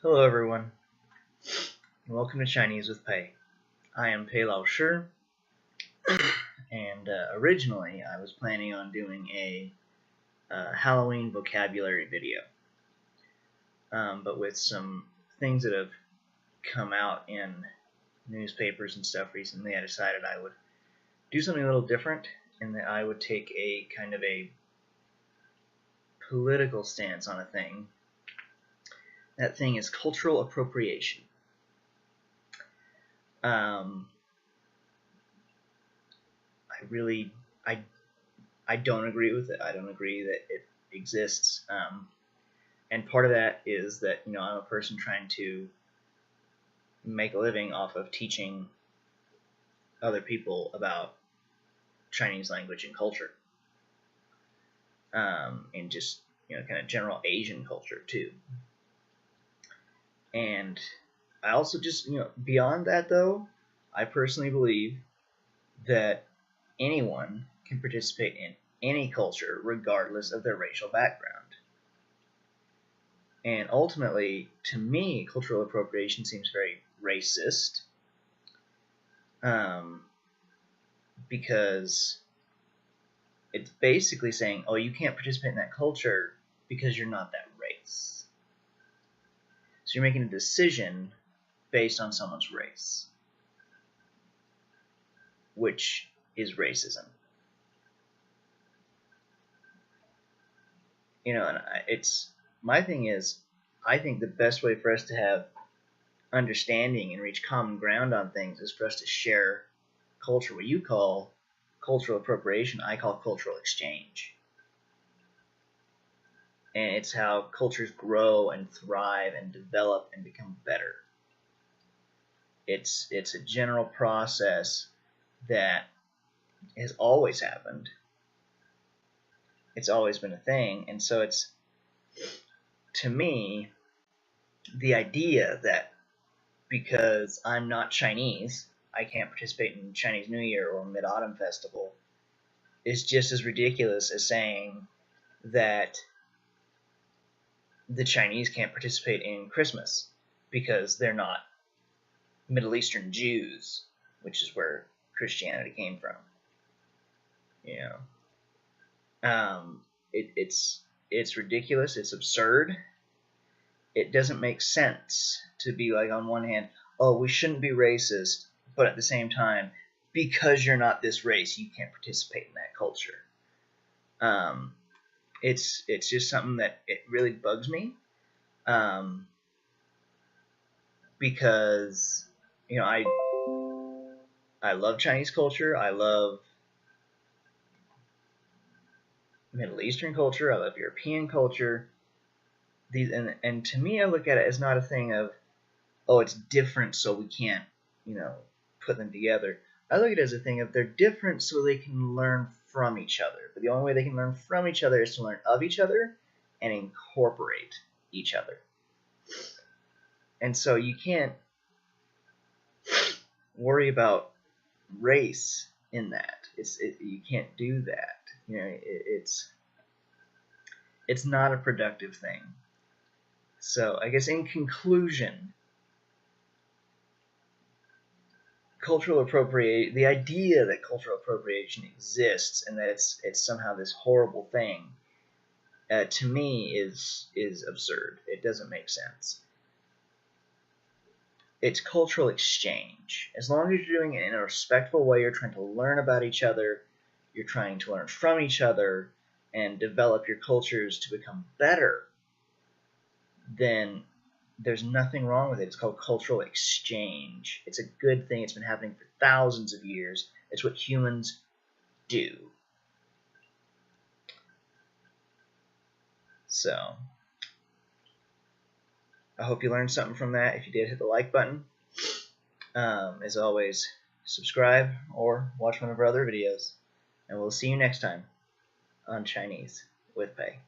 Hello everyone, and welcome to Chinese with Pei. I am Pei Lao Shi, and originally I was planning on doing a Halloween vocabulary video, but with some things that have come out in newspapers and stuff recently, I decided I would do something a little different, and that I would take a kind of a political stance on a thing. That thing is cultural appropriation. I don't agree with it. I don't agree that it exists. And part of that is that, I'm a person trying to make a living off of teaching other people about Chinese language and culture. And just, kind of general Asian culture too. And I also just, beyond that though, I personally believe that anyone can participate in any culture regardless of their racial background. And ultimately, to me, cultural appropriation seems very racist, because it's basically saying, oh, you can't participate in that culture because you're not that race. So you're making a decision based on someone's race, which is racism. And my thing is, I think the best way for us to have understanding and reach common ground on things is for us to share culture. What you call cultural appropriation, I call cultural exchange. And it's how cultures grow and thrive and develop and become better. It's a general process that has always happened. It's always been a thing. And so it's, to me, the idea that because I'm not Chinese, I can't participate in Chinese New Year or Mid-Autumn Festival is just as ridiculous as saying that the Chinese can't participate in Christmas because they're not Middle Eastern Jews, which is where Christianity came from. It's ridiculous. It's absurd. It doesn't make sense to be like, on one hand, oh, we shouldn't be racist, but at the same time, because you're not this race, you can't participate in that culture. It's just something that it really bugs me, because I love Chinese culture. I love Middle Eastern culture. I love European culture. And to me, I look at it as not a thing of, oh, it's different, so we can't, put them together. I look at it as a thing of, they're different so they can learn from each other. But the only way they can learn from each other is to learn of each other and incorporate each other. And so you can't worry about race in that. You can't do that. It's not a productive thing. So I guess in conclusion, the idea that cultural appropriation exists and that it's somehow this horrible thing, to me is absurd. It doesn't make sense. It's cultural exchange. As long as you're doing it in a respectful way, you're trying to learn about each other, you're trying to learn from each other, and develop your cultures to become better, then there's nothing wrong with it. It's called cultural exchange. It's a good thing. It's been happening for thousands of years. It's what humans do. So, I hope you learned something from that. If you did, hit the like button. As always, subscribe or watch one of our other videos. And we'll see you next time on Chinese with Pei.